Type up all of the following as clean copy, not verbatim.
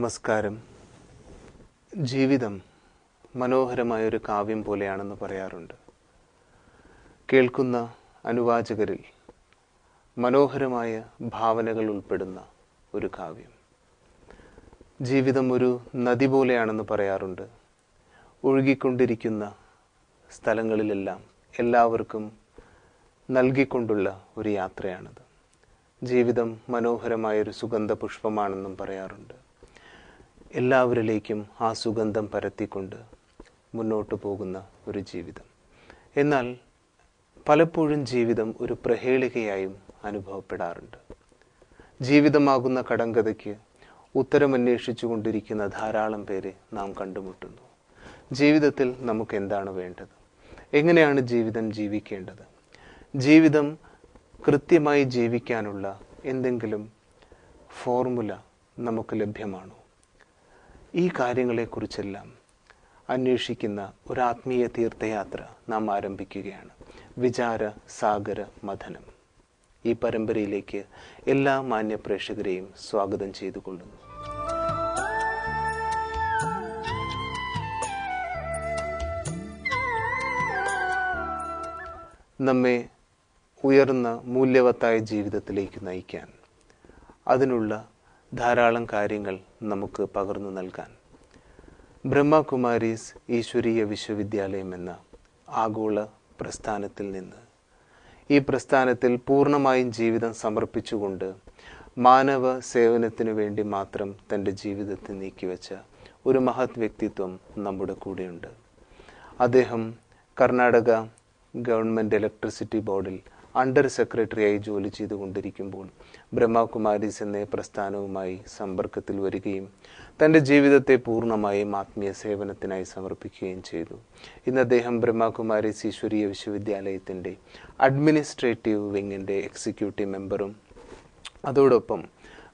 നമസ്കാരം. ജീവിതം മനോഹരമായൊരു കാവ്യം പോലെയാണെന്ന് പറയാറുണ്ട്. കേൾക്കുന്ന അനുവാചകരിൽ മനോഹരമായ ഭാവനകൾ ഉൾപ്പെടുന്ന ഒരു കാവ്യം. ജീവിതം ഒരു നദി പോലെയാണെന്ന് പറയാറുണ്ട്. ഒഴുകിക്കൊണ്ടിരിക്കുന്ന സ്ഥലങ്ങളിലെല്ലാം എല്ലാവർക്കും നൽകിക്കൊണ്ടുള്ള ഒരു യാത്രയാണത്. ജീവിതം മനോഹരമായൊരു സുഗന്ധ പുഷ്പമാണെന്നും പറയാറുണ്ട്. എല്ലാവരിലേക്കും ആ സുഗന്ധം പരത്തിക്കൊണ്ട് മുന്നോട്ട് പോകുന്ന ഒരു ജീവിതം. എന്നാൽ പലപ്പോഴും ജീവിതം ഒരു പ്രഹേളികയായും അനുഭവപ്പെടാറുണ്ട്. ജീവിതമാകുന്ന കടങ്കഥയ്ക്ക് ഉത്തരമന്വേഷിച്ചു കൊണ്ടിരിക്കുന്ന ധാരാളം പേരെ നാം കണ്ടുമുട്ടുന്നു. ജീവിതത്തിൽ നമുക്ക് എന്താണ് വേണ്ടത്? എങ്ങനെയാണ് ജീവിതം ജീവിക്കേണ്ടത്? ജീവിതം കൃത്യമായി ജീവിക്കാനുള്ള എന്തെങ്കിലും ഫോർമുല നമുക്ക് ലഭ്യമാണോ? ഈ കാര്യങ്ങളെക്കുറിച്ചെല്ലാം അന്വേഷിക്കുന്ന ഒരു ആത്മീയ തീർത്ഥയാത്ര നാം ആരംഭിക്കുകയാണ്. വിചാര സാഗര മഥനം. ഈ പരമ്പരയിലേക്ക് എല്ലാ മാന്യ പ്രേക്ഷകരെയും സ്വാഗതം ചെയ്തുകൊള്ളുന്നു. നമ്മെ ഉയർന്ന മൂല്യവത്തായ ജീവിതത്തിലേക്ക് നയിക്കാൻ, അതിനുള്ള ധാരാളം കാര്യങ്ങൾ നമുക്ക് പകർന്നു നൽകാൻ ബ്രഹ്മകുമാരീസ് ഈശ്വരീയ വിശ്വവിദ്യാലയം എന്ന ആഗോള പ്രസ്ഥാനത്തിൽ നിന്ന്, ഈ പ്രസ്ഥാനത്തിൽ പൂർണ്ണമായും ജീവിതം സമർപ്പിച്ചുകൊണ്ട് മാനവ സേവനത്തിനു വേണ്ടി മാത്രം തൻ്റെ ജീവിതത്തെ നീക്കിവെച്ച ഒരു മഹത് വ്യക്തിത്വം നമ്മുടെ കൂടെയുണ്ട്. അദ്ദേഹം കർണാടക ഗവൺമെൻറ് ഇലക്ട്രിസിറ്റി ബോർഡിൽ അണ്ടർ സെക്രട്ടറിയായി ജോലി ചെയ്തുകൊണ്ടിരിക്കുമ്പോൾ ബ്രഹ്മകുമാരീസ് എന്ന പ്രസ്ഥാനവുമായി സമ്പർക്കത്തിൽ വരികയും തൻ്റെ ജീവിതത്തെ പൂർണ്ണമായും ആത്മീയ സേവനത്തിനായി സമർപ്പിക്കുകയും ചെയ്തു. ഇന്ന് അദ്ദേഹം ബ്രഹ്മകുമാരീസ് ഈശ്വരീയ വിശ്വവിദ്യാലയത്തിൻ്റെ അഡ്മിനിസ്ട്രേറ്റീവ് വിങ്ങിൻ്റെ എക്സിക്യൂട്ടീവ് മെമ്പറും, അതോടൊപ്പം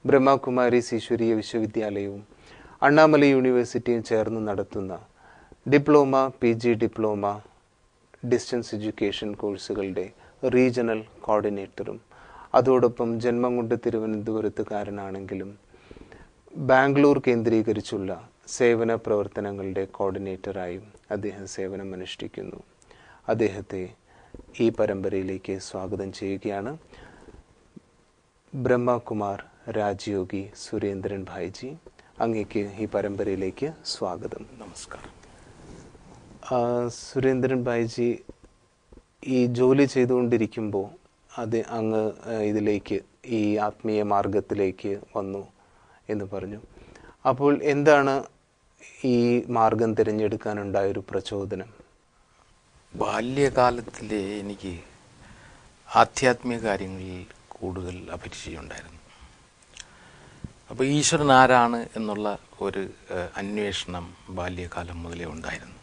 ബ്രഹ്മകുമാരീസ് ഈശ്വരീയ വിശ്വവിദ്യാലയവും അണ്ണാമലൈ യൂണിവേഴ്സിറ്റിയും ചേർന്ന് നടത്തുന്ന diploma, PG diploma, distance education കോഴ്സുകളുടെ റീജിയണൽ കോർഡിനേറ്ററും, അതോടൊപ്പം ജന്മം കൊണ്ട് തിരുവനന്തപുരത്തുകാരനാണെങ്കിലും ബാംഗ്ലൂർ കേന്ദ്രീകരിച്ചുള്ള സേവന പ്രവർത്തനങ്ങളുടെ കോർഡിനേറ്ററായും അദ്ദേഹം സേവനമനുഷ്ഠിക്കുന്നു. അദ്ദേഹത്തെ ഈ പരമ്പരയിലേക്ക് സ്വാഗതം ചെയ്യുകയാണ്. ബ്രഹ്മകുമാർ രാജയോഗി സുരേന്ദ്രൻ ഭായിജി, അങ്ങേക്ക് ഈ പരമ്പരയിലേക്ക് സ്വാഗതം. നമസ്കാരം. സുരേന്ദ്രൻ ഭായിജി, ഈ ജോലി ചെയ്തുകൊണ്ടിരിക്കുമ്പോൾ അങ്ങ് ഇതിലേക്ക്, ഈ ആത്മീയ മാർഗത്തിലേക്ക് വന്നു എന്ന് പറഞ്ഞു. അപ്പോൾ എന്താണ് ഈ മാർഗം തിരഞ്ഞെടുക്കാനുണ്ടായൊരു പ്രചോദനം? ബാല്യകാലത്തിലെ എനിക്ക് ആധ്യാത്മിക കാര്യങ്ങളിൽ കൂടുതൽ അഭിരുചിയുണ്ടായിരുന്നു. അപ്പോൾ ഈശ്വരൻ ആരാണ് എന്നുള്ള ഒരു അന്വേഷണം ബാല്യകാലം മുതലേ ഉണ്ടായിരുന്നു.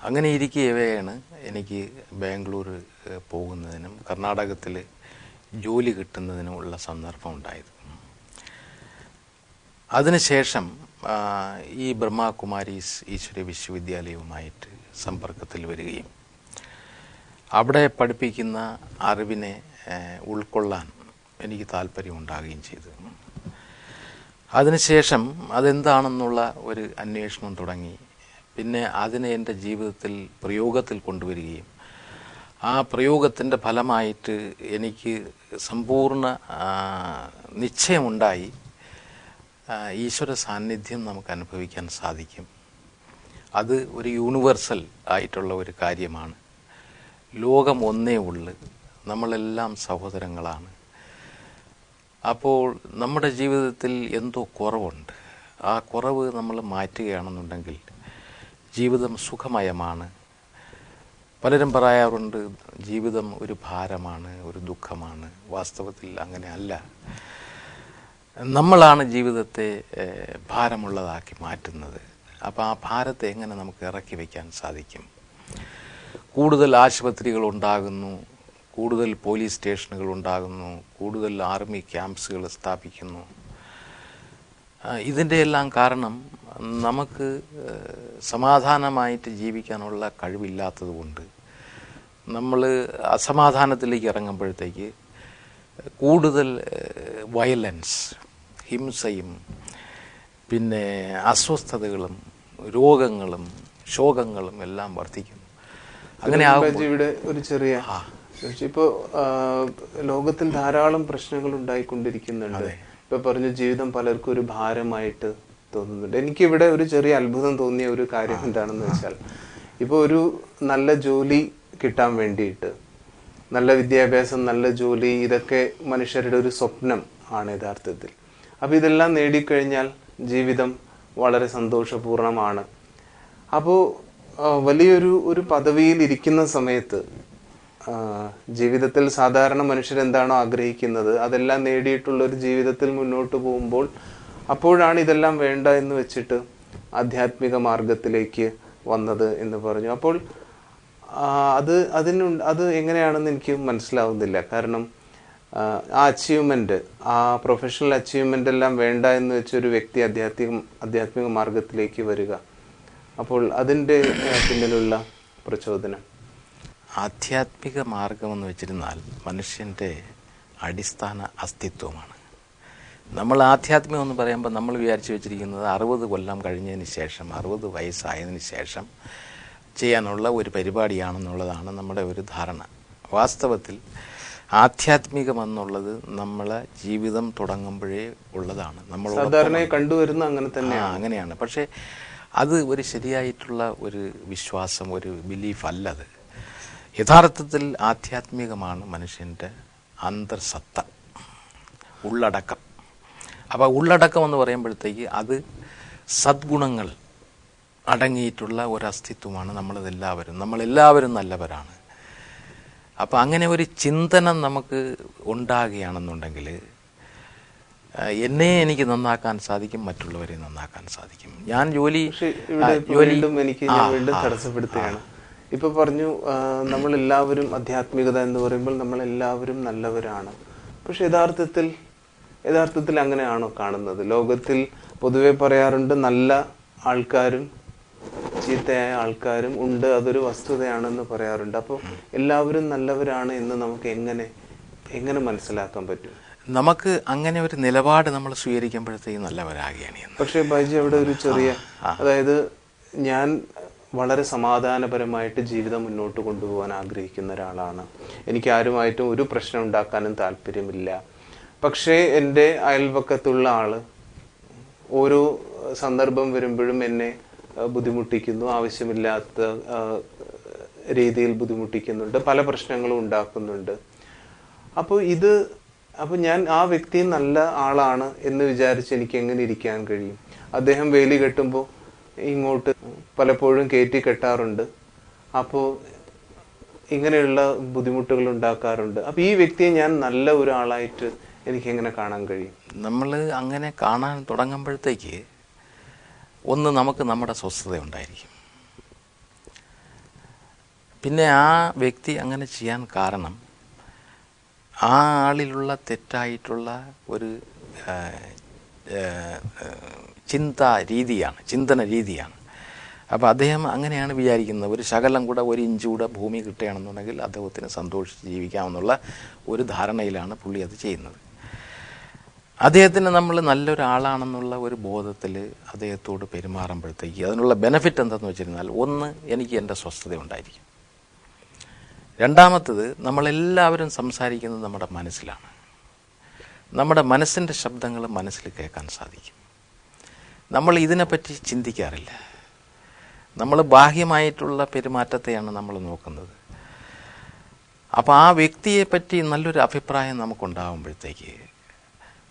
അങ്ങനെ ഇരിക്കവെയാണ് എനിക്ക് ബാംഗ്ലൂർ പോകുന്നതിനും കർണാടകത്തിൽ ജോലി കിട്ടുന്നതിനുമുള്ള സന്ദർഭം ഉണ്ടായത്. അതിനുശേഷം ഈ ബ്രഹ്മകുമാരീസ് ഈശ്വരീയ വിശ്വവിദ്യാലയവുമായിട്ട് സമ്പർക്കത്തിൽ വരികയും അവിടെ പഠിപ്പിക്കുന്ന അറിവിനെ ഉൾക്കൊള്ളാൻ എനിക്ക് താല്പര്യമുണ്ടാകുകയും ചെയ്തു. അതിനുശേഷം അതെന്താണെന്നുള്ള ഒരു അന്വേഷണം തുടങ്ങി. പിന്നെ അതിനെ എൻ്റെ ജീവിതത്തിൽ പ്രയോഗത്തിൽ കൊണ്ടുവരികയും ആ പ്രയോഗത്തിൻ്റെ ഫലമായിട്ട് എനിക്ക് സമ്പൂർണ്ണ നിശ്ചയമുണ്ടായി ഈശ്വര സാന്നിധ്യം നമുക്ക് അനുഭവിക്കാൻ സാധിക്കും. അത് ഒരു യൂണിവേഴ്സൽ ആയിട്ടുള്ള ഒരു കാര്യമാണ്. ലോകം ഒന്നേ ഉള്ളു, നമ്മളെല്ലാം സഹോദരങ്ങളാണ്. അപ്പോൾ നമ്മുടെ ജീവിതത്തിൽ എന്തോ കുറവുണ്ട്. ആ കുറവ് നമ്മൾ മാറ്റുകയാണെന്നുണ്ടെങ്കിൽ ജീവിതം സുഖമയമാണ്. പലരും പറയാറുണ്ട് ജീവിതം ഒരു ഭാരമാണ്, ഒരു ദുഃഖമാണ്. വാസ്തവത്തിൽ അങ്ങനെ അല്ല. നമ്മളാണ് ജീവിതത്തെ ഭാരമുള്ളതാക്കി മാറ്റുന്നത്. അപ്പോൾ ആ ഭാരത്തെ എങ്ങനെ നമുക്ക് ഇറക്കി വയ്ക്കാൻ സാധിക്കും? കൂടുതൽ ആശുപത്രികൾ ഉണ്ടാകുന്നു, കൂടുതൽ പോലീസ് സ്റ്റേഷനുകൾ ഉണ്ടാകുന്നു, കൂടുതൽ ആർമി ക്യാമ്പ്സുകൾ സ്ഥാപിക്കുന്നു. ഇതിൻ്റെ എല്ലാം കാരണം നമുക്ക് സമാധാനമായിട്ട് ജീവിക്കാനുള്ള കഴിവില്ലാത്തത് കൊണ്ട് നമ്മൾ അസമാധാനത്തിലേക്ക് ഇറങ്ങുമ്പോഴത്തേക്ക് കൂടുതൽ വയലൻസ്, ഹിംസയും പിന്നെ അസ്വസ്ഥതകളും രോഗങ്ങളും ശോകങ്ങളും എല്ലാം വർദ്ധിക്കുന്നു. അങ്ങനെ ഇവിടെ ഒരു ചെറിയ ഇപ്പോ ലോകത്തിൽ ധാരാളം പ്രശ്നങ്ങൾ ഉണ്ടായിക്കൊണ്ടിരിക്കുന്നുണ്ട്. ഇപ്പൊ പറഞ്ഞു ജീവിതം പലർക്കും ഒരു ഭാരമായിട്ട് തോന്നുന്നുണ്ട്. എനിക്കിവിടെ ഒരു ചെറിയ അത്ഭുതം തോന്നിയ ഒരു കാര്യം എന്താണെന്ന് വെച്ചാൽ, ഇപ്പൊ ഒരു നല്ല ജോലി കിട്ടാൻ വേണ്ടിയിട്ട്, നല്ല വിദ്യാഭ്യാസം, നല്ല ജോലി, ഇതൊക്കെ മനുഷ്യരുടെ ഒരു സ്വപ്നം ആണ് യഥാർത്ഥത്തിൽ. അപ്പൊ ഇതെല്ലാം നേടിക്കഴിഞ്ഞാൽ ജീവിതം വളരെ സന്തോഷപൂർണമാണ്. അപ്പോൾ വലിയൊരു പദവിയിൽ ഇരിക്കുന്ന സമയത്ത് ജീവിതത്തിൽ സാധാരണ മനുഷ്യരെന്താണോ ആഗ്രഹിക്കുന്നത് അതെല്ലാം നേടിയിട്ടുള്ള ഒരു ജീവിതത്തിൽ മുന്നോട്ട് പോകുമ്പോൾ അപ്പോഴാണ് ഇതെല്ലാം വേണ്ട എന്ന് വെച്ചിട്ട് ആധ്യാത്മിക മാർഗത്തിലേക്ക് വന്നത് എന്ന് പറഞ്ഞു. അപ്പോൾ അത് എങ്ങനെയാണെന്ന് എനിക്ക് മനസ്സിലാവുന്നില്ല. കാരണം ആ അച്ചീവ്മെന്റ്, ആ പ്രൊഫഷണൽ അച്ചീവ്മെന്റ് എല്ലാം വേണ്ട എന്ന് വെച്ചൊരു വ്യക്തി ആധ്യാത്മിക മാർഗത്തിലേക്ക് വരിക, അപ്പോൾ അതിൻ്റെ പിന്നിലുള്ള പ്രചോദനം. ആധ്യാത്മിക മാർഗമെന്ന് വെച്ചിരുന്നാൽ മനുഷ്യൻ്റെ അടിസ്ഥാന അസ്തിത്വമാണ്. നമ്മൾ ആധ്യാത്മികം എന്ന് പറയുമ്പോൾ നമ്മൾ വിചാരിച്ചു വെച്ചിരിക്കുന്നത് 60 കൊല്ലം കഴിഞ്ഞതിന് ശേഷം, 60 വയസ്സായതിന് ശേഷം ചെയ്യാനുള്ള ഒരു പരിപാടിയാണെന്നുള്ളതാണ് നമ്മുടെ ഒരു ധാരണ. വാസ്തവത്തിൽ ആധ്യാത്മികമെന്നുള്ളത് നമ്മളെ ജീവിതം തുടങ്ങുമ്പോഴേ ഉള്ളതാണ്. നമ്മൾ സാധാരണ കണ്ടുവരുന്ന അങ്ങനെ തന്നെ അങ്ങനെയാണ്. പക്ഷേ അത് ഒരു ശരിയായിട്ടുള്ള ഒരു വിശ്വാസം, ഒരു ബിലീഫ് അല്ലത്. യഥാർത്ഥത്തിൽ ആധ്യാത്മികമാണ് മനുഷ്യൻ്റെ അന്തർസത്ത, ഉള്ളടക്കം. അപ്പോൾ ഉള്ളടക്കം എന്ന് പറയുമ്പോഴത്തേക്ക് അത് സദ്ഗുണങ്ങൾ അടങ്ങിയിട്ടുള്ള ഒരസ്തിത്വമാണ് നമ്മളെല്ലാവരും നല്ലവരാണ്. അപ്പോൾ അങ്ങനെ ഒരു ചിന്തനം നമുക്ക് ഉണ്ടാകുകയാണെന്നുണ്ടെങ്കിൽ എനിക്ക് നന്നാക്കാൻ സാധിക്കും, മറ്റുള്ളവരെ നന്നാക്കാൻ സാധിക്കും. ഞാൻ വീണ്ടും തടസ്സപ്പെടുത്തുകയാണ്. ഇപ്പൊ പറഞ്ഞു നമ്മളെല്ലാവരും ആധ്യാത്മികത എന്ന് പറയുമ്പോൾ നമ്മളെല്ലാവരും നല്ലവരാണ്. പക്ഷെ യഥാർത്ഥത്തിൽ അങ്ങനെയാണോ കാണുന്നത്? ലോകത്തിൽ പൊതുവെ പറയാറുണ്ട് നല്ല ആൾക്കാരും ചീത്തയായ ആൾക്കാരും ഉണ്ട്, അതൊരു വസ്തുതയാണെന്ന് പറയാറുണ്ട്. അപ്പോൾ എല്ലാവരും നല്ലവരാണ് എന്ന് നമുക്ക് എങ്ങനെ മനസ്സിലാക്കാൻ പറ്റും? നമുക്ക് അങ്ങനെ ഒരു നിലപാട് നമ്മൾ സ്വീകരിക്കുമ്പോഴത്തേക്കും നല്ലവരാകുകയാണ്. പക്ഷേ ബൈജി, അവിടെ ഒരു ചെറിയ, അതായത് ഞാൻ വളരെ സമാധാനപരമായിട്ട് ജീവിതം മുന്നോട്ട് കൊണ്ടുപോകാൻ ആഗ്രഹിക്കുന്ന ഒരാളാണ്. എനിക്ക് ആരുമായിട്ടും ഒരു പ്രശ്നം ഉണ്ടാക്കാനും താല്പര്യമില്ല. പക്ഷേ എൻ്റെ അയൽപക്കത്തുള്ള ആള് ഓരോ സന്ദർഭം വരുമ്പോഴും എന്നെ ബുദ്ധിമുട്ടിക്കുന്നു, ആവശ്യമില്ലാത്ത രീതിയിൽ ബുദ്ധിമുട്ടിക്കുന്നുണ്ട്, പല പ്രശ്നങ്ങളും ഉണ്ടാക്കുന്നുണ്ട്. അപ്പോൾ ഞാൻ ആ വ്യക്തി നല്ല ആളാണ് എന്ന് വിചാരിച്ച് എനിക്ക് എങ്ങനെ ഇരിക്കാൻ കഴിയും? അദ്ദേഹം വേലി കെട്ടുമ്പോൾ ഇങ്ങോട്ട് പലപ്പോഴും കയറ്റി കെട്ടാറുണ്ട്, അപ്പോൾ ഇങ്ങനെയുള്ള ബുദ്ധിമുട്ടുകൾ ഉണ്ടാക്കാറുണ്ട്. അപ്പോൾ ഈ വ്യക്തിയെ ഞാൻ നല്ല ഒരാളായിട്ട് എനിക്ക് എങ്ങനെ കാണാൻ കഴിയും? നമ്മൾ അങ്ങനെ കാണാൻ തുടങ്ങുമ്പോഴത്തേക്ക് ഒന്ന് നമുക്ക് നമ്മുടെ സ്വസ്ഥത ഉണ്ടായിരിക്കും. പിന്നെ ആ വ്യക്തി അങ്ങനെ ചെയ്യാൻ കാരണം ആ ആളിലുള്ള തെറ്റായിട്ടുള്ള ഒരു ചിന്തന രീതിയാണ്. അപ്പോൾ അദ്ദേഹം അങ്ങനെയാണ് വിചാരിക്കുന്നത്, ഒരു ശകലം കൂടെ, 1 ഇഞ്ച് കൂടെ ഭൂമി കിട്ടുകയാണെന്നുണ്ടെങ്കിൽ അദ്ദേഹത്തിന് സന്തോഷിച്ച് ജീവിക്കാമെന്നുള്ള ഒരു ധാരണയിലാണ് പുള്ളി അത് ചെയ്യുന്നത്. അദ്ദേഹത്തിന് നമ്മൾ നല്ലൊരാളാണെന്നുള്ള ഒരു ബോധത്തിൽ അദ്ദേഹത്തോട് പെരുമാറുമ്പോഴത്തേക്ക് അതിനുള്ള ബെനിഫിറ്റ് എന്താണെന്ന് വെച്ചിരുന്നാൽ, ഒന്ന്, എനിക്ക് എൻ്റെ സ്വസ്ഥത ഉണ്ടായിരിക്കും. രണ്ടാമത്തത്, നമ്മളെല്ലാവരും സംസാരിക്കുന്നത് നമ്മുടെ മനസ്സിലാണ്. നമ്മുടെ മനസ്സിൻ്റെ ശബ്ദങ്ങൾ മനസ്സിൽ കേൾക്കാൻ സാധിക്കും. നമ്മൾ ഇതിനെപ്പറ്റി ചിന്തിക്കാറില്ല. നമ്മൾ ബാഹ്യമായിട്ടുള്ള പെരുമാറ്റത്തെയാണ് നമ്മൾ നോക്കുന്നത്. അപ്പോൾ ആ വ്യക്തിയെപ്പറ്റി നല്ലൊരു അഭിപ്രായം നമുക്കുണ്ടാകുമ്പോഴത്തേക്ക്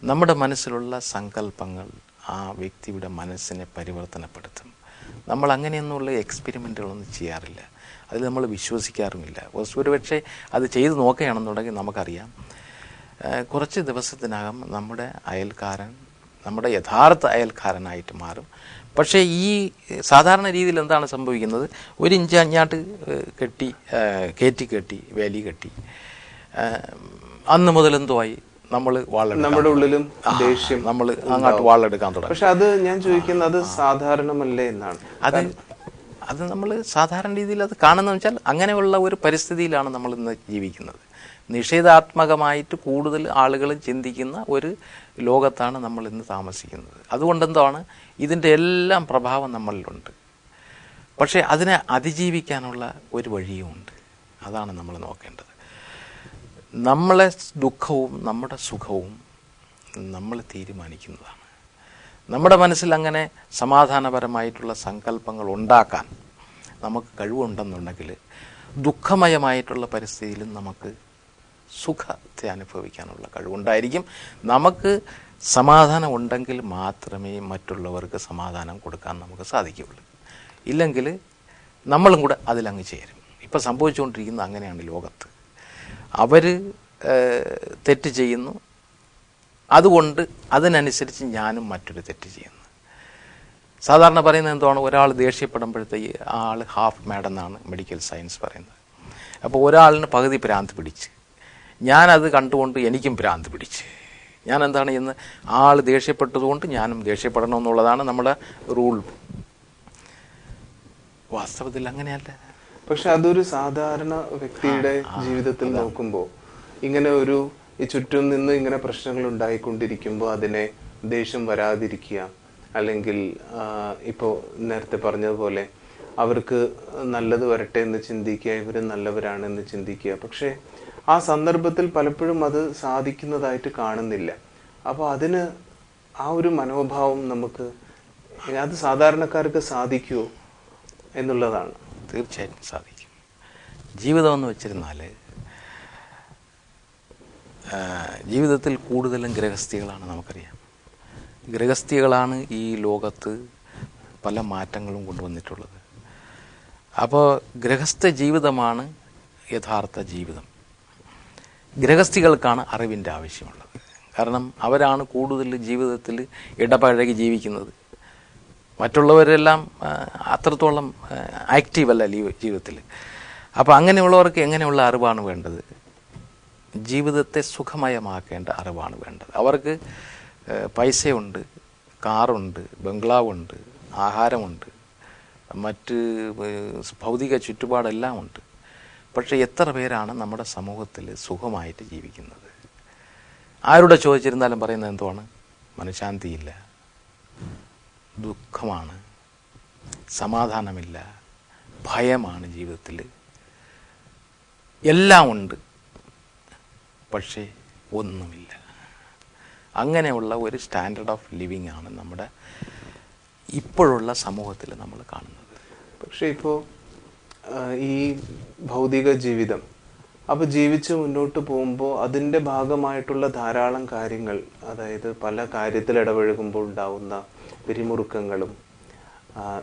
നമ്മുടെ മനസ്സിലുള്ള സങ്കല്പങ്ങൾ ആ വ്യക്തിയുടെ മനസ്സിനെ പരിവർത്തനപ്പെടുത്തും. നമ്മൾ അങ്ങനെയൊന്നുള്ള എക്സ്പെരിമെൻറ്റുകളൊന്നും ചെയ്യാറില്ല, അതിൽ നമ്മൾ വിശ്വസിക്കാറുമില്ല. ഒരുപക്ഷെ അത് ചെയ്ത് നോക്കുകയാണെന്നുണ്ടെങ്കിൽ നമുക്കറിയാം, കുറച്ച് ദിവസത്തിനകം നമ്മുടെ അയൽക്കാരൻ നമ്മുടെ യഥാർത്ഥ അയൽക്കാരനായിട്ട് മാറും. പക്ഷേ ഈ സാധാരണ രീതിയിൽ എന്താണ് സംഭവിക്കുന്നത്? 1 ഇഞ്ച് അങ്ങാട്ട് കെട്ടി വേലി കെട്ടി അന്ന് മുതൽ എന്തുവായി, നമ്മുടെ ഉള്ളിലും ദേഷ്യം, നമ്മൾ അങ്ങോട്ട് വാളെടുക്കാൻ തുടങ്ങും. പക്ഷെ അത് ഞാൻ ചോദിക്കുന്നത്, അത് സാധാരണമല്ലേ എന്നാണ്. അത് നമ്മൾ സാധാരണ രീതിയിൽ അത് കാണുന്നതെന്ന് വെച്ചാൽ അങ്ങനെയുള്ള ഒരു പരിസ്ഥിതിയിലാണ് നമ്മൾ ഇന്ന് ജീവിക്കുന്നത്. നിഷേധാത്മകമായിട്ട് കൂടുതൽ ആളുകൾ ചിന്തിക്കുന്ന ഒരു ലോകത്താണ് നമ്മൾ ഇന്ന് താമസിക്കുന്നത്. അതുകൊണ്ടെന്താണ് ഇതിൻ്റെ എല്ലാം പ്രഭാവം നമ്മളിലുണ്ട്. പക്ഷേ അതിനെ അതിജീവിക്കാനുള്ള ഒരു വഴിയുമുണ്ട്. അതാണ് നമ്മൾ നോക്കേണ്ടത്. നമ്മളെ ദുഃഖവും നമ്മുടെ സുഖവും നമ്മൾ തീരുമാനിക്കുന്നതാണ്. നമ്മുടെ മനസ്സിൽ അങ്ങനെ സമാധാനപരമായിട്ടുള്ള സങ്കല്പങ്ങൾ ഉണ്ടാക്കാൻ നമുക്ക് കഴിവുണ്ടെന്നുണ്ടെങ്കിൽ ദുഃഖമയമായിട്ടുള്ള പരിസ്ഥിതിയിലും നമുക്ക് സുഖത്തെ അനുഭവിക്കാനുള്ള കഴിവുണ്ടായിരിക്കും. നമുക്ക് സമാധാനം ഉണ്ടെങ്കിൽ മാത്രമേ മറ്റുള്ളവർക്ക് സമാധാനം കൊടുക്കാൻ നമുക്ക് സാധിക്കുകയുള്ളൂ. ഇല്ലെങ്കിൽ നമ്മളും കൂടെ അതിലങ്ങ് ചേരും. ഇപ്പം സംഭവിച്ചുകൊണ്ടിരിക്കുന്നത് അങ്ങനെയാണ് ലോകത്ത്. അവർ തെറ്റ് ചെയ്യുന്നു, അതുകൊണ്ട് അതിനനുസരിച്ച് ഞാനും മറ്റൊരു തെറ്റ് ചെയ്യുന്നു. സാധാരണ പറയുന്നത് എന്താണ്, ഒരാൾ ദേഷ്യപ്പെടുമ്പോഴത്തേക്ക് ആൾ ഹാഫ് മാഡ് എന്നാണ് മെഡിക്കൽ സയൻസ് പറയുന്നത്. അപ്പോൾ ഒരാളിന് പകുതി ഭ്രാന്ത് പിടിച്ച്, ഞാനത് കണ്ടുകൊണ്ട് എനിക്കും ഭ്രാന്ത് പിടിച്ച്, ഞാൻ എന്താണ് ചെയ്യുന്നത്, ആൾ ദേഷ്യപ്പെട്ടതുകൊണ്ട് ഞാനും ദേഷ്യപ്പെടണമെന്നുള്ളതാണ് നമ്മുടെ റൂൾ. വാസ്തവത്തിൽ അങ്ങനെയല്ല. പക്ഷെ അതൊരു സാധാരണ വ്യക്തിയുടെ ജീവിതത്തിൽ നോക്കുമ്പോൾ ഇങ്ങനെ ഒരു ഈ ചുറ്റും നിന്ന് ഇങ്ങനെ പ്രശ്നങ്ങൾ ഉണ്ടായിക്കൊണ്ടിരിക്കുമ്പോൾ അതിനെ ദേഷ്യം വരാതിരിക്കുക, അല്ലെങ്കിൽ ഇപ്പോൾ നേരത്തെ പറഞ്ഞതുപോലെ അവർക്ക് നല്ലത് വരട്ടെ എന്ന് ചിന്തിക്കുക, ഇവർ നല്ലവരാണെന്ന് ചിന്തിക്കുക. പക്ഷേ ആ സന്ദർഭത്തിൽ പലപ്പോഴും അത് സാധിക്കുന്നതായിട്ട് കാണുന്നില്ല. അപ്പോൾ അതിന് ആ ഒരു മനോഭാവം നമുക്ക് അത് സാധാരണക്കാർക്ക് സാധിക്കുമോ എന്നുള്ളതാണ്. തീർച്ചയായിട്ടും സാധിക്കും. ജീവിതം എന്ന് വെച്ചിരുന്നാൽ ജീവിതത്തിൽ കൂടുതലും ഗൃഹസ്ഥികളാണ്. നമുക്കറിയാം, ഗൃഹസ്ഥികളാണ് ഈ ലോകത്ത് പല മാറ്റങ്ങളും കൊണ്ടുവന്നിട്ടുള്ളത്. അപ്പോൾ ഗൃഹസ്ഥ ജീവിതമാണ് യഥാർത്ഥ ജീവിതം. ഗൃഹസ്ഥികൾക്കാണ് അറിവിൻ്റെ ആവശ്യമുള്ളത്. കാരണം അവരാണ് കൂടുതൽ ജീവിതത്തിൽ ഇടപഴകി ജീവിക്കുന്നത്. മറ്റുള്ളവരെല്ലാം അത്രത്തോളം ആക്റ്റീവല്ല ജീവിതത്തിൽ. അപ്പോൾ അങ്ങനെയുള്ളവർക്ക് എങ്ങനെയുള്ള അറിവാണ് വേണ്ടത്? ജീവിതത്തെ സുഖമയമാക്കേണ്ട അറിവാണ് വേണ്ടത്. അവർക്ക് പൈസയുണ്ട്, കാറുണ്ട്, ബംഗ്ലാവുണ്ട്, ആഹാരമുണ്ട്, മറ്റ് ഭൗതിക ചുറ്റുപാടെല്ലാം ഉണ്ട്. പക്ഷേ എത്ര പേരാണ് നമ്മുടെ സമൂഹത്തിൽ സുഖമായിട്ട് ജീവിക്കുന്നത്? ആരോടെ ചോദിച്ചിരുന്നാലും പറയുന്നത് എന്തുവാണ്? മനഃശാന്തിയില്ല, ദുഃഖമാണ്, സമാധാനമില്ല, ഭയമാണ് ജീവിതത്തിൽ. എല്ലാം ഉണ്ട്, പക്ഷേ ഒന്നുമില്ല. അങ്ങനെയുള്ള ഒരു സ്റ്റാൻഡേർഡ് ഓഫ് ലിവിങ് ആണ് നമ്മുടെ ഇപ്പോഴുള്ള സമൂഹത്തിൽ നമ്മൾ കാണുന്നത്. പക്ഷേ ഇപ്പോൾ ഈ ഭൗതിക ജീവിതം അപ്പോൾ ജീവിച്ച് മുന്നോട്ട് പോകുമ്പോൾ അതിൻ്റെ ഭാഗമായിട്ടുള്ള ധാരാളം കാര്യങ്ങൾ, അതായത് പല കാര്യത്തിൽ ഇടപഴകുമ്പോൾ ഉണ്ടാവുന്ന പിരിമുറുക്കങ്ങളും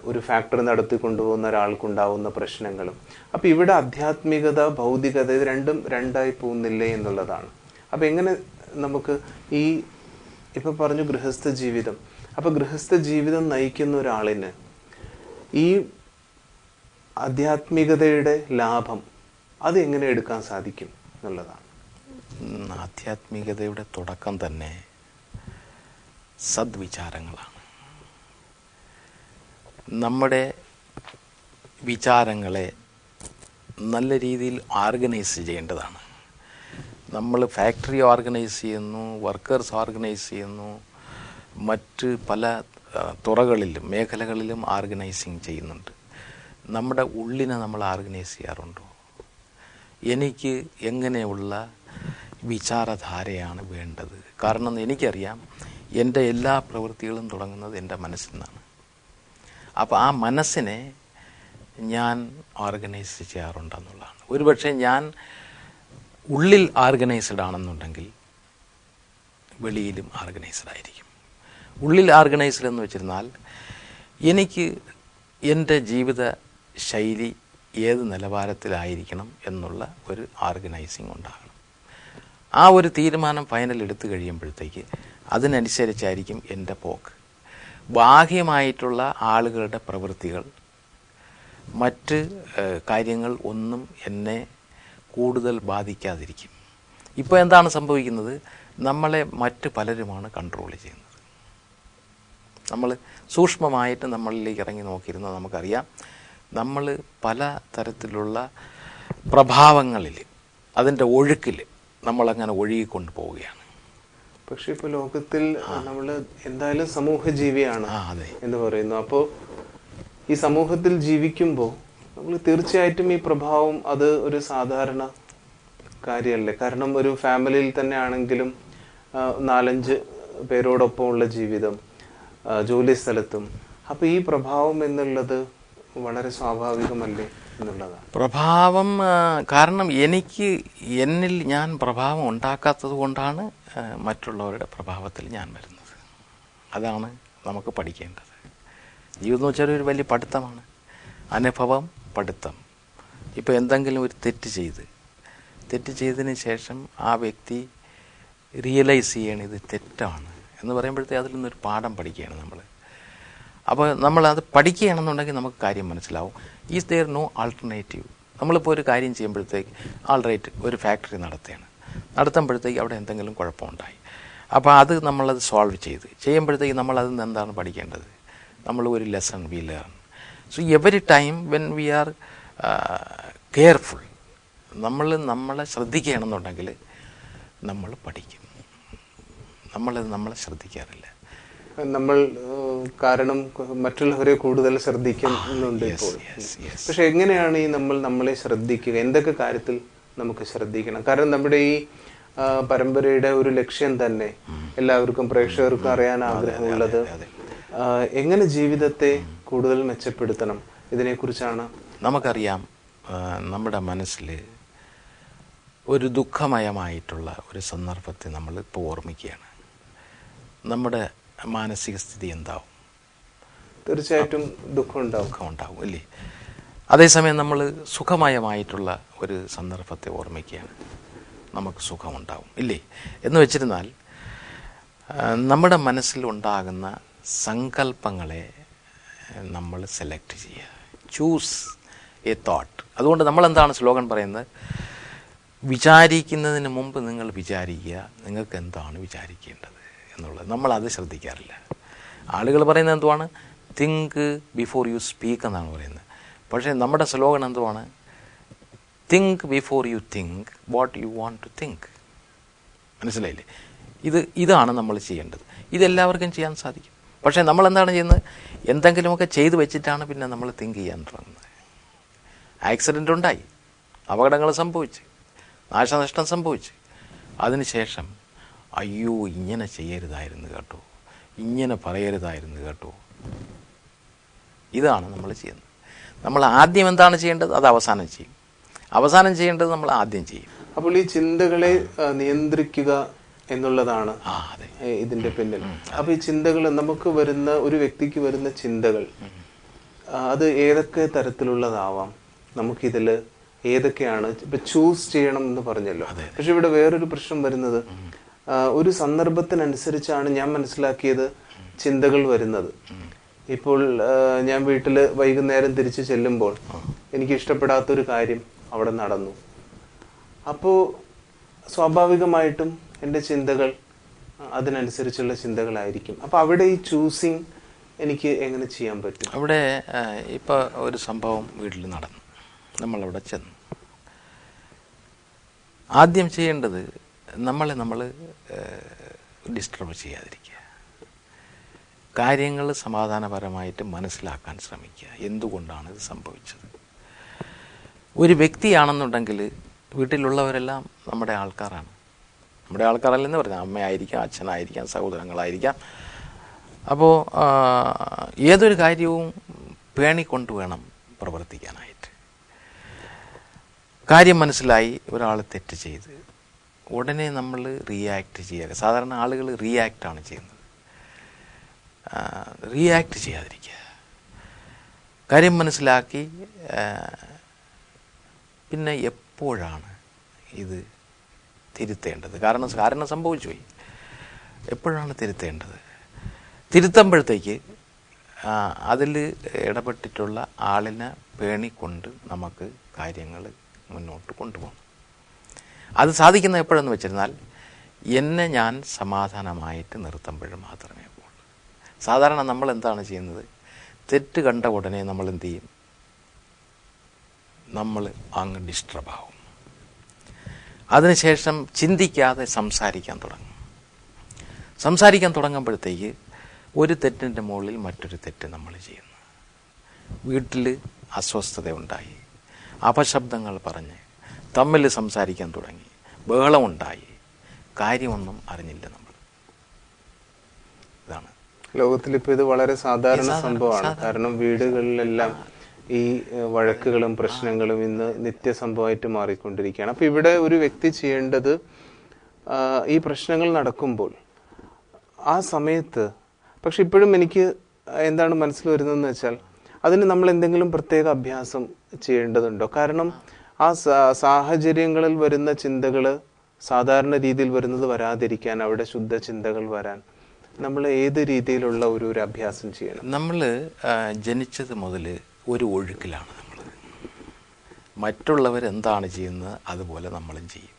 ഒരു ഫാക്ടറി നടത്തി കൊണ്ടുപോകുന്ന ഒരാൾക്കുണ്ടാവുന്ന പ്രശ്നങ്ങളും, അപ്പോൾ ഇവിടെ ആധ്യാത്മികത ഭൗതികത ഇത് രണ്ടും രണ്ടായി പോകുന്നില്ലേ എന്നുള്ളതാണ്. അപ്പോൾ എങ്ങനെ നമുക്ക് ഈ ഇപ്പോൾ പറഞ്ഞു ഗൃഹസ്ഥ ജീവിതം, അപ്പോൾ ഗൃഹസ്ഥ ജീവിതം നയിക്കുന്ന ഒരാളിന് ഈ ആധ്യാത്മികതയുടെ ലാഭം അത് എങ്ങനെ എടുക്കാൻ സാധിക്കും എന്നുള്ളതാണ്. ആധ്യാത്മികതയുടെ തുടക്കം തന്നെ സദ്വിചാരങ്ങളാണ്. നമ്മുടെ വിചാരങ്ങളെ നല്ല രീതിയിൽ ഓർഗനൈസ് ചെയ്യേണ്ടതാണ്. നമ്മൾ ഫാക്ടറി ഓർഗനൈസ് ചെയ്യുന്നു, വർക്കേഴ്സ് ഓർഗനൈസ് ചെയ്യുന്നു, മറ്റ് പല തുറകളിലും മേഖലകളിലും ഓർഗനൈസിങ് ചെയ്യുന്നുണ്ട്. നമ്മുടെ ഉള്ളിനെ നമ്മൾ ഓർഗനൈസ് ചെയ്യാറുണ്ടോ? എനിക്ക് എങ്ങനെയുള്ള വിചാരധാരയാണ് വേണ്ടത്? കാരണം എനിക്കറിയാം എൻ്റെ എല്ലാ പ്രവൃത്തികളും തുടങ്ങുന്നത് എൻ്റെ മനസ്സിൽ നിന്നാണ്. അപ്പോൾ ആ മനസ്സിനെ ഞാൻ ഓർഗനൈസ് ചെയ്യാറുണ്ടെന്നുള്ളതാണ്. ഒരുപക്ഷെ ഞാൻ ഉള്ളിൽ ഓർഗനൈസ്ഡ് ആണെന്നുണ്ടെങ്കിൽ വെളിയിലും ഓർഗനൈസ്ഡ് ആയിരിക്കും. ഉള്ളിൽ ഓർഗനൈസ്ഡ് എന്ന് വെച്ചിരുന്നാൽ എനിക്ക് എൻ്റെ ജീവിത ശൈലി ഏത് നിലവാരത്തിലായിരിക്കണം എന്നുള്ള ഒരു ഓർഗനൈസിങ് ഉണ്ടാകണം. ആ ഒരു തീരുമാനം ഫൈനൽ എടുത്തു കഴിയുമ്പോഴത്തേക്ക് അതിനനുസരിച്ചായിരിക്കും എൻ്റെ പോക്ക്. ബാഹ്യമായിട്ടുള്ള ആളുകളുടെ പ്രവൃത്തികൾ, മറ്റ് കാര്യങ്ങൾ ഒന്നും എന്നെ കൂടുതൽ ബാധിക്കാതിരിക്കും. ഇപ്പോൾ എന്താണ് സംഭവിക്കുന്നത്? നമ്മളെ മറ്റ് പലരുമാണ് കൺട്രോൾ ചെയ്യുന്നത്. നമ്മൾ സൂക്ഷ്മമായിട്ട് നമ്മളിലേക്ക് ഇറങ്ങി നോക്കിയിരുന്നത് നമുക്കറിയാം, നമ്മൾ പല തരത്തിലുള്ള പ്രഭാവങ്ങളിൽ അതിൻ്റെ ഒഴുക്കിൽ നമ്മളങ്ങനെ ഒഴുകിക്കൊണ്ട് പോവുകയാണ്. പക്ഷെ ഇപ്പോൾ ലോകത്തിൽ നമ്മൾ എന്തായാലും സമൂഹ ജീവിയാണ് എന്ന് പറയുന്നു. അപ്പോൾ ഈ സമൂഹത്തിൽ ജീവിക്കുമ്പോൾ നമ്മൾ തീർച്ചയായിട്ടും ഈ പ്രഭാവം അത് ഒരു സാധാരണ കാര്യമല്ലേ? കാരണം ഒരു ഫാമിലിയിൽ തന്നെ ആണെങ്കിലും 4-5 പേരോടൊപ്പമുള്ള ജീവിതം, ജോലി സ്ഥലത്തും, അപ്പോൾ ഈ പ്രഭാവം എന്നുള്ളത് വളരെ സ്വാഭാവികമല്ലേ എന്നുള്ളതാണ്. പ്രഭാവം കാരണം എന്നിൽ ഞാൻ പ്രഭാവം ഉണ്ടാക്കാത്തത് കൊണ്ടാണ് മറ്റുള്ളവരുടെ പ്രഭാവത്തിൽ ഞാൻ വരുന്നത്. അതാണ് നമുക്ക് പഠിക്കേണ്ടത്. ജീവിതം എന്ന് വെച്ചാൽ ഒരു വലിയ പഠിത്തമാണ്. അനുഭവം, പഠിത്തം. ഇപ്പോൾ എന്തെങ്കിലും ഒരു തെറ്റ് ചെയ്തതിന് ശേഷം ആ വ്യക്തി റിയലൈസ് ചെയ്യണം ഇത് തെറ്റാണ് എന്ന് പറയുമ്പോഴത്തേക്ക് അതിൽ നിന്നൊരു പാഠം പഠിക്കുകയാണ് നമ്മൾ. അപ്പോൾ നമ്മളത് പഠിക്കുകയാണെന്നുണ്ടെങ്കിൽ നമുക്ക് കാര്യം മനസ്സിലാവും. Is there no alternative? നമ്മളിപ്പോൾ ഒരു കാര്യം ചെയ്യുമ്പോഴത്തേക്ക് ആൾറൈറ്റ് ഒരു ഫാക്ടറി നടത്തുമ്പോഴത്തേക്ക് അവിടെ എന്തെങ്കിലും കുഴപ്പമുണ്ടായി. അപ്പോൾ അത് നമ്മളത് സോൾവ് ചെയ്യുമ്പോഴത്തേക്ക് നമ്മളതിൽ നിന്ന് എന്താണ് പഠിക്കേണ്ടത്? നമ്മൾ ഒരു lesson we learn. So every time when we are careful, നമ്മളെ ശ്രദ്ധിക്കുകയാണെന്നുണ്ടെങ്കിൽ നമ്മൾ പഠിക്കും. നമ്മളെ ശ്രദ്ധിക്കാറില്ല. നമ്മൾ കാരണം മറ്റുള്ളവരെ കൂടുതൽ ശ്രദ്ധിക്കുന്നുണ്ട് ഇപ്പോൾ. പക്ഷെ എങ്ങനെയാണ് ഈ നമ്മളെ ശ്രദ്ധിക്കുക? എന്തൊക്കെ കാര്യത്തിൽ നമുക്ക് ശ്രദ്ധിക്കണം? കാരണം നമ്മുടെ ഈ പരമ്പരയുടെ ഒരു ലക്ഷ്യം തന്നെ എല്ലാവർക്കും, പ്രേക്ഷകർക്കും അറിയാൻ ആഗ്രഹമുള്ളത് എങ്ങനെ ജീവിതത്തെ കൂടുതൽ മെച്ചപ്പെടുത്തണം, ഇതിനെക്കുറിച്ചാണ്. നമുക്കറിയാം, നമ്മുടെ മനസ്സിൽ ഒരു ദുഃഖമയമായിട്ടുള്ള ഒരു സന്ദർഭത്തെ നമ്മൾ ഇപ്പോൾ ഓർമ്മിക്കുകയാണ്. നമ്മുടെ മാനസിക സ്ഥിതി എന്താവും? തീർച്ചയായിട്ടും ദുഃഖം ഉണ്ടാവും അല്ലേ? അതേസമയം നമ്മൾ സുഖമയമായിട്ടുള്ള ഒരു സന്ദർഭത്തെ ഓർമ്മിക്കുകയാണ്, നമുക്ക് സുഖമുണ്ടാവും ഇല്ലേ? എന്ന് വെച്ചിരുന്നാൽ നമ്മുടെ മനസ്സിലുണ്ടാകുന്ന സങ്കല്പങ്ങളെ നമ്മൾ സെലക്ട് ചെയ്യുക. Choose A thought. അതുകൊണ്ട് നമ്മളെന്താണ് സ്ലോഗൻ പറയുന്നത്? വിചാരിക്കുന്നതിന് മുമ്പ് നിങ്ങൾ വിചാരിക്കുക നിങ്ങൾക്ക് എന്താണ് വിചാരിക്കേണ്ടത് എന്നുള്ളത്. നമ്മളത് ശ്രദ്ധിക്കാറില്ല. ആളുകൾ പറയുന്നത് എന്തുവാണ്? തിങ്ക് ബിഫോർ യു സ്പീക്ക് എന്നാണ് പറയുന്നത്. പക്ഷേ നമ്മുടെ സ്ലോഗൻ എന്തുവാണ്? Think before you think what you want to think. മനസ്സിലായില്ലേ? ഇതാണ് നമ്മൾ ചെയ്യേണ്ടത്. ഇതെല്ലാവർക്കും ചെയ്യാൻ സാധിക്കും. പക്ഷേ നമ്മളെന്താണ് ചെയ്യുന്നത്? എന്തെങ്കിലുമൊക്കെ ചെയ്തു വെച്ചിട്ടാണ് പിന്നെ നമ്മൾ തിങ്ക് ചെയ്യാൻ തുടങ്ങുന്നത്. ആക്സിഡൻ്റ് ഉണ്ടായി, അപകടങ്ങൾ സംഭവിച്ച്, നാശനഷ്ടം സംഭവിച്ച്, അതിനുശേഷം അയ്യോ ഇങ്ങനെ ചെയ്യരുതായിരുന്നു കേട്ടോ, ഇങ്ങനെ പറയരുതായിരുന്നു കേട്ടോ. ഇതാണ് നമ്മൾ ചെയ്യുന്നത്. നമ്മൾ ആദ്യം എന്താണ് ചെയ്യേണ്ടത്? അത് അവസാനം ചെയ്യും. അവസാനം ചെയ്യേണ്ടത് നമ്മൾ ആദ്യം ചെയ്യും. അപ്പോൾ ഈ ചിന്തകളെ നിയന്ത്രിക്കുക എന്നുള്ളതാണ് ഇതിന്റെ പിന്നിൽ. അപ്പൊ ഈ ചിന്തകൾ നമുക്ക് വരുന്ന, ഒരു വ്യക്തിക്ക് വരുന്ന ചിന്തകൾ അത് ഏതൊക്കെ തരത്തിലുള്ളതാവാം? നമുക്കിതില് ഏതൊക്കെയാണ് ഇപ്പൊ ചൂസ് ചെയ്യണം എന്ന് പറഞ്ഞല്ലോ. പക്ഷെ ഇവിടെ വേറൊരു പ്രശ്നം വരുന്നത്, ഒരു സന്ദർഭത്തിനനുസരിച്ചാണ് ഞാൻ മനസ്സിലാക്കിയത് ചിന്തകൾ വരുന്നത്. ഇപ്പോൾ ഞാൻ വീട്ടിൽ വൈകുന്നേരം തിരിച്ചു ചെല്ലുമ്പോൾ എനിക്ക് ഇഷ്ടപ്പെടാത്തൊരു കാര്യം അവിടെ നടന്നു. അപ്പോൾ സ്വാഭാവികമായിട്ടും എൻ്റെ ചിന്തകൾ അതിനനുസരിച്ചുള്ള ചിന്തകളായിരിക്കും. അപ്പോൾ അവിടെ ഈ ചൂസിങ് എനിക്ക് എങ്ങനെ ചെയ്യാൻ പറ്റും? അവിടെ ഇപ്പോൾ ഒരു സംഭവം വീട്ടിൽ നടന്നു, നമ്മളവിടെ ചെന്നു. ആദ്യം ചെയ്യേണ്ടത് നമ്മൾ ഡിസ്റ്റർബ് ചെയ്യാതിരിക്കുക. കാര്യങ്ങൾ സമാധാനപരമായിട്ട് മനസ്സിലാക്കാൻ ശ്രമിക്കുക. എന്തുകൊണ്ടാണ് ഇത് സംഭവിച്ചത്? ഒരു വ്യക്തിയാണെന്നുണ്ടെങ്കിൽ വീട്ടിലുള്ളവരെല്ലാം നമ്മുടെ ആൾക്കാരാണ്. നമ്മുടെ ആൾക്കാരല്ലെന്ന് പറഞ്ഞാൽ അമ്മയായിരിക്കാം, അച്ഛനായിരിക്കാം, സഹോദരങ്ങളായിരിക്കാം. അപ്പോൾ ഏതൊരു കാര്യവും പേണിക്കൊണ്ട് വേണം പ്രവർത്തിക്കാനായിട്ട്. കാര്യം മനസ്സിലായി, ഒരാൾ തെറ്റ് ചെയ്ത് ഉടനെ നമ്മൾ റിയാക്ട് ചെയ്യുക. സാധാരണ ആളുകൾ റിയാക്റ്റാണ് ചെയ്യുന്നത്. റിയാക്ട് ചെയ്യാതിരിക്കുക. കാര്യം മനസ്സിലാക്കി പിന്നെ എപ്പോഴാണ് ഇത് തിരുത്തേണ്ടത്? കാരണം സംഭവിച്ചു പോയി. എപ്പോഴാണ് തിരുത്തേണ്ടത്? തിരുത്തുമ്പോഴത്തേക്ക് അതിൽ ഇടപെട്ടിട്ടുള്ള ആളിനെ പേണിക്കൊണ്ട് നമുക്ക് കാര്യങ്ങൾ മുന്നോട്ട് കൊണ്ടുപോകണം. അത് സാധിക്കുന്ന എപ്പോഴെന്ന് വെച്ചിരുന്നാൽ എന്നെ ഞാൻ സമാധാനമായിട്ട് നിർത്തുമ്പോൾ മാത്രമേ ഉള്ളൂ. സാധാരണ നമ്മൾ എന്താണ് ചെയ്യുന്നത്? തെറ്റ് കണ്ട ഉടനെ നമ്മൾ എന്ത് ചെയ്യും? നമ്മൾ അങ്ങ് ഡിസ്റ്റർബ് ആവും. അതിനുശേഷം ചിന്തിക്കാതെ സംസാരിക്കാൻ തുടങ്ങും. സംസാരിക്കാൻ തുടങ്ങുമ്പോഴത്തേക്ക് ഒരു തെറ്റിൻ്റെ മുകളിൽ മറ്റൊരു തെറ്റ് നമ്മൾ ചെയ്യുന്നു. വീട്ടിൽ അസ്വസ്ഥത ഉണ്ടായി, അപശബ്ദങ്ങൾ പറഞ്ഞ് തമ്മിൽ സംസാരിക്കാൻ തുടങ്ങി, ബഹളമുണ്ടായി, കാര്യമൊന്നും അറിഞ്ഞില്ല നമ്മൾ. ഇതാണ് ലോകത്തിലിപ്പോൾ ഇത് വളരെ സാധാരണ സംഭവമാണ്. കാരണം വീടുകളിലെല്ലാം ഈ വഴക്കുകളും പ്രശ്നങ്ങളും ഇന്ന് നിത്യസംഭവമായിട്ട് മാറിക്കൊണ്ടിരിക്കുകയാണ്. അപ്പോൾ ഇവിടെ ഒരു വ്യക്തി ചെയ്യേണ്ടത്, ഈ പ്രശ്നങ്ങൾ നടക്കുമ്പോൾ ആ സമയത്ത്, പക്ഷെ ഇപ്പോഴും എനിക്ക് എന്താണ് മനസ്സിൽ വരുന്നതെന്ന് വെച്ചാൽ, അതിന് നമ്മൾ എന്തെങ്കിലും പ്രത്യേക അഭ്യാസം ചെയ്യേണ്ടതുണ്ടോ? കാരണം ആ സാഹചര്യങ്ങളിൽ വരുന്ന ചിന്തകൾ സാധാരണ രീതിയിൽ വരുന്നത് വരാതിരിക്കാൻ, അവിടെ ശുദ്ധ ചിന്തകൾ വരാൻ നമ്മൾ ഏത് രീതിയിലുള്ള ഒരു അഭ്യാസം ചെയ്യണം? നമ്മൾ ജനിച്ചത് മുതൽ ഒരു ഒഴുക്കിലാണ്. നമ്മൾ മറ്റുള്ളവരെന്താണ് ചെയ്യുന്നത് അതുപോലെ നമ്മളും ചെയ്യും.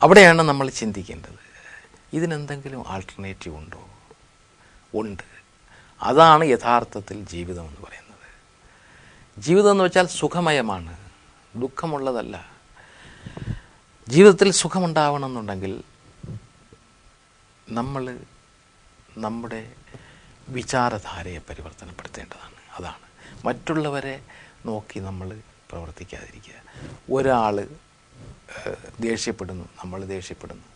അവിടെയാണ് നമ്മൾ ചിന്തിക്കേണ്ടത്, ഇതിനെന്തെങ്കിലും ആൾട്ടർനേറ്റീവ് ഉണ്ടോ? ഉണ്ട്. അതാണ് യഥാർത്ഥത്തിൽ ജീവിതം എന്ന് പറയുന്നത്. ജീവിതം എന്ന് വെച്ചാൽ സുഖമയമാണ്, ദുഃഖമുള്ളതല്ല. ജീവിതത്തിൽ സുഖമുണ്ടാവണമെന്നുണ്ടെങ്കിൽ നമ്മൾ നമ്മുടെ വിചാരധാരയെ പരിവർത്തനപ്പെടുത്തേണ്ടതാണ്. അതാണ്. മറ്റുള്ളവരെ നോക്കി നമ്മൾ പ്രവർത്തിക്കാതിരിക്കുക. ഒരാൾ ദേഷ്യപ്പെടുന്നു, നമ്മൾ ദേഷ്യപ്പെടുന്നു.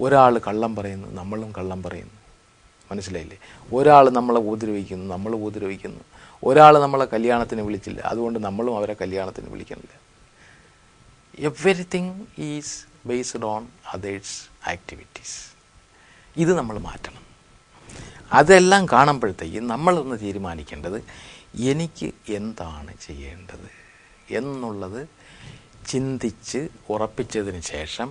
ഒരാൾ കള്ളം പറയുന്നു, നമ്മളും കള്ളം പറയുന്നു. മനസ്സിലായില്ലേ? ഒരാൾ നമ്മളെ ഉപദ്രവിക്കുന്നു, നമ്മൾ ഉപദ്രവിക്കുന്നു. ഒരാൾ നമ്മളെ കല്യാണത്തിന് വിളിച്ചില്ല, അതുകൊണ്ട് നമ്മളും അവരെ കല്യാണത്തിന് വിളിക്കണില്ല. Everything is based on others activities. ഇത് നമ്മൾ മാറ്റണം. അതെല്ലാം കാണുമ്പോഴത്തേക്കും നമ്മളൊന്ന് തീരുമാനിക്കേണ്ടത്, എനിക്ക് എന്താണ് ചെയ്യേണ്ടത് എന്നുള്ളത് ചിന്തിച്ച് ഉറപ്പിച്ചതിന് ശേഷം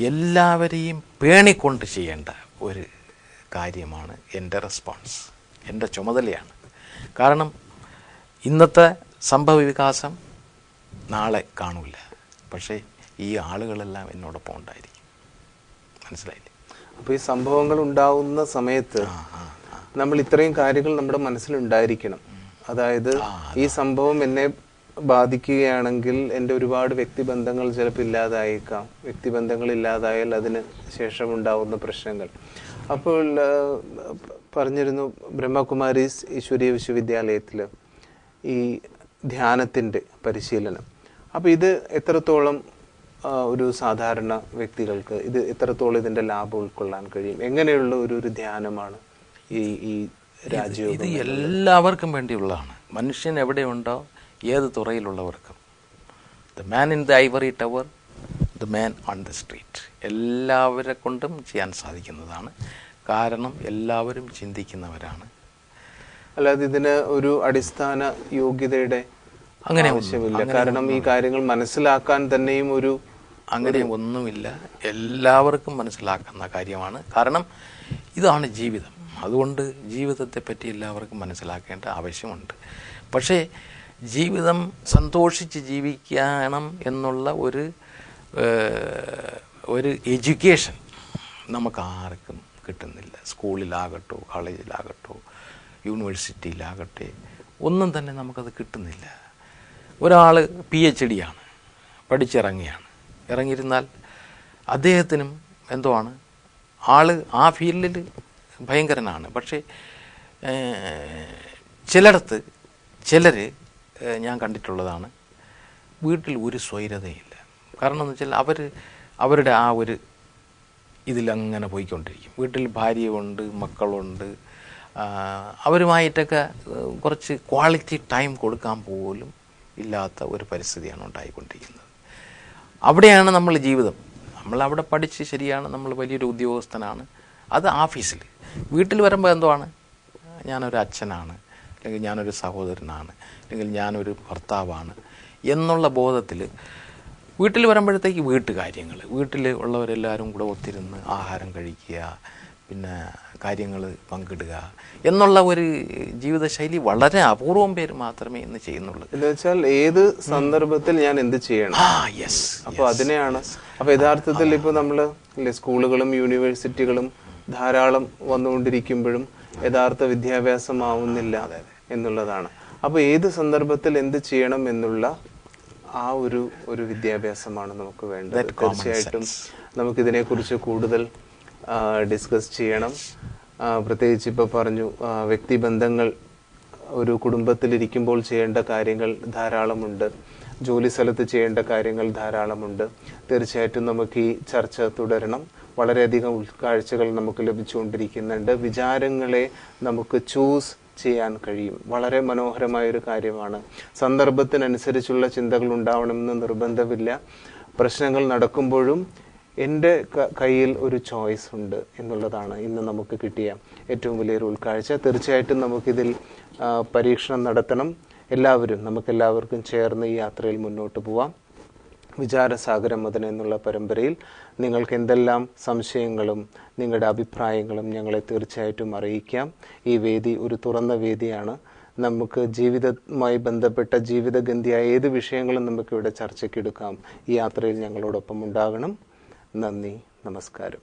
എല്ലാവരെയും പേണിക്കൊണ്ട് ചെയ്യേണ്ട ഒരു കാര്യമാണ് എൻ്റെ റെസ്പോൺസ്, എൻ്റെ ചുമതലയാണ്. കാരണം ഇന്നത്തെ സംഭവവികാസം നാളെ കാണൂല, പക്ഷേ ഈ ആളുകളെല്ലാം എന്നോടൊപ്പം ഉണ്ടായിരിക്കും. മനസ്സിലായില്ലേ? അപ്പോൾ ഈ സംഭവങ്ങൾ ഉണ്ടാവുന്ന സമയത്ത് നമ്മൾ ഇത്രയും കാര്യങ്ങൾ നമ്മുടെ മനസ്സിലുണ്ടായിരിക്കണം. അതായത് ഈ സംഭവം എന്നെ ബാധിക്കുകയാണെങ്കിൽ എൻ്റെ ഒരുപാട് വ്യക്തിബന്ധങ്ങൾ ചിലപ്പോൾ ഇല്ലാതായേക്കാം. വ്യക്തിബന്ധങ്ങൾ ഇല്ലാതായാൽ അതിന് ശേഷം ഉണ്ടാവുന്ന പ്രശ്നങ്ങൾ. അപ്പോൾ പറഞ്ഞിരുന്നു, ബ്രഹ്മകുമാരീസ് ഈശ്വരീയ വിശ്വവിദ്യാലയത്തിൽ ഈ ധ്യാനത്തിൻ്റെ പരിശീലനം. അപ്പോൾ ഇത് എത്രത്തോളം ഒരു സാധാരണ വ്യക്തികൾക്ക് ഇത് എത്രത്തോളം ഇതിൻ്റെ ലാഭം ഉൾക്കൊള്ളാൻ കഴിയും? എങ്ങനെയുള്ള ഒരു ധ്യാനമാണ് ഈ രാജ്യം? ഇത് എല്ലാവർക്കും വേണ്ടിയുള്ളതാണ്. മനുഷ്യൻ എവിടെയുണ്ടോ, ഏത് തുറയിലുള്ളവർക്കും. The man in the ivory tower, the man on the street, എല്ലാവരെ കൊണ്ടും ചെയ്യാൻ സാധിക്കുന്നതാണ്. കാരണം എല്ലാവരും ചിന്തിക്കുന്നവരാണ്. അല്ലാതെ ഇതിന് ഒരു അടിസ്ഥാന യോഗ്യതയുടെ അങ്ങനെ ആവശ്യമില്ല. കാരണം ഈ കാര്യങ്ങൾ മനസ്സിലാക്കാൻ തന്നെയും അങ്ങനെ ഒന്നുമില്ല. എല്ലാവർക്കും മനസ്സിലാക്കുന്ന കാര്യമാണ്. കാരണം ഇതാണ് ജീവിതം. അതുകൊണ്ട് ജീവിതത്തെപ്പറ്റി എല്ലാവർക്കും മനസ്സിലാക്കേണ്ട ആവശ്യമുണ്ട്. പക്ഷേ ജീവിതം സന്തോഷിച്ച് ജീവിക്കണം എന്നുള്ള ഒരു എഡ്യൂക്കേഷൻ നമുക്ക് ആർക്കും കിട്ടുന്നില്ല. സ്കൂളിലാകട്ടോ, കോളേജിലാകട്ടോ, യൂണിവേഴ്സിറ്റിയിലാകട്ടെ, ഒന്നും തന്നെ നമുക്കത് കിട്ടുന്നില്ല. ഒരാൾ PhD ആണ്, ഇറങ്ങിയിരുന്നാൽ അദ്ദേഹത്തിനും എന്തോ ആണ്, ആൾ ആ ഫീൽഡിൽ ഭയങ്കരനാണ്. പക്ഷേ ചിലർ ഞാൻ കണ്ടിട്ടുള്ളതാണ്, വീട്ടിൽ ഒരു സ്വൈരതയില്ല. കാരണം എന്ന് വെച്ചാൽ അവരുടെ ആ ഒരു ഇതിലങ്ങനെ പോയിക്കൊണ്ടിരിക്കും. വീട്ടിൽ ഭാര്യയുണ്ട്, മക്കളുണ്ട്, അവരുമായിട്ടൊക്കെ കുറച്ച് ക്വാളിറ്റി ടൈം കൊടുക്കാൻ പോലും ഇല്ലാത്ത ഒരു പരിസ്ഥിതിയാണ് ഉണ്ടായിക്കൊണ്ടിരിക്കുന്നത്. അവിടെയാണ് നമ്മൾ ജീവിതം. നമ്മളവിടെ പഠിച്ച് ശരിയാണ്, നമ്മൾ വലിയൊരു ഉദ്യോഗസ്ഥനാണ്, അത് ഓഫീസിൽ. വീട്ടിൽ വരുമ്പോൾ എന്തുവാണ്, ഞാനൊരു അച്ഛനാണ്, അല്ലെങ്കിൽ ഞാനൊരു സഹോദരനാണ്, അല്ലെങ്കിൽ ഞാനൊരു ഭർത്താവാണ് എന്നുള്ള ബോധത്തിൽ വീട്ടിൽ വരുമ്പോഴത്തേക്ക് വീട്ടുകാര്യങ്ങൾ, വീട്ടിൽ ഉള്ളവരെല്ലാവരും കൂടെ ഒത്തിരുന്ന് ആഹാരം കഴിക്കുക, പിന്നെ കാര്യങ്ങൾ പങ്കിടുക എന്നുള്ള ഒരു ജീവിതശൈലി വളരെ അപൂർവം പേര് മാത്രമേ ഇന്ന് ചെയ്യുന്നുള്ളൂ. എന്ന് വെച്ചാൽ ഏത് സന്ദർഭത്തിൽ ഞാൻ എന്ത് ചെയ്യണം, അപ്പോൾ അതിനെയാണ്. അപ്പോൾ യഥാർത്ഥത്തിൽ ഇപ്പോൾ നമ്മൾ സ്കൂളുകളും യൂണിവേഴ്സിറ്റികളും ധാരാളം വന്നുകൊണ്ടിരിക്കുമ്പോഴും യഥാർത്ഥ വിദ്യാഭ്യാസമാവുന്നില്ല എന്നുള്ളതാണ്. അപ്പോൾ ഏത് സന്ദർഭത്തിൽ എന്ത് ചെയ്യണം എന്നുള്ള ആ ഒരു വിദ്യാഭ്യാസമാണ് നമുക്ക് വേണ്ടത്. തീർച്ചയായിട്ടും നമുക്കിതിനെക്കുറിച്ച് കൂടുതൽ ഡിസ്കസ് ചെയ്യണം. പ്രത്യേകിച്ച് ഇപ്പോൾ പറഞ്ഞു വ്യക്തിബന്ധങ്ങൾ ഒരു കുടുംബത്തിലിരിക്കുമ്പോൾ ചെയ്യേണ്ട കാര്യങ്ങൾ ധാരാളമുണ്ട്, ജോലി സ്ഥലത്ത് ചെയ്യേണ്ട കാര്യങ്ങൾ ധാരാളമുണ്ട്. തീർച്ചയായിട്ടും നമുക്ക് ഈ ചർച്ച തുടരണം. വളരെയധികം ഉൾക്കാഴ്ചകൾ നമുക്ക് ലഭിച്ചുകൊണ്ടിരിക്കുന്നുണ്ട്. വിചാരങ്ങളെ നമുക്ക് ചൂസ് ചെയ്യാൻ കഴിയും. വളരെ മനോഹരമായൊരു കാര്യമാണ്. സന്ദർഭത്തിനനുസരിച്ചുള്ള ചിന്തകൾ ഉണ്ടാവണമെന്ന് നിർബന്ധമില്ല. പ്രശ്നങ്ങൾ നടക്കുമ്പോഴും എൻ്റെ കയ്യിൽ ഒരു ചോയ്സ് ഉണ്ട് എന്നുള്ളതാണ് ഇന്ന് നമുക്ക് കിട്ടിയ ഏറ്റവും വലിയൊരു ഉൾക്കാഴ്ച. തീർച്ചയായിട്ടും നമുക്കിതിൽ പരീക്ഷണം നടത്തണം. നമുക്കെല്ലാവർക്കും ചേർന്ന് ഈ യാത്രയിൽ മുന്നോട്ട് പോവാം. വിചാരസാഗരമഥനം എന്നുള്ള പരമ്പരയിൽ നിങ്ങൾക്ക് എന്തെല്ലാം സംശയങ്ങളും നിങ്ങളുടെ അഭിപ്രായങ്ങളും ഞങ്ങളെ തീർച്ചയായിട്ടും അറിയിക്കാം. ഈ വേദി ഒരു തുറന്ന വേദിയാണ്. നമുക്ക് ജീവിതവുമായി ബന്ധപ്പെട്ട ജീവിതഗന്ധിയായ ഏത് വിഷയങ്ങളും നമുക്കിവിടെ ചർച്ചയ്ക്കെടുക്കാം. ഈ യാത്രയിൽ ഞങ്ങളോടൊപ്പം ഉണ്ടാകണം. നന്ദി, നമസ്കാരം.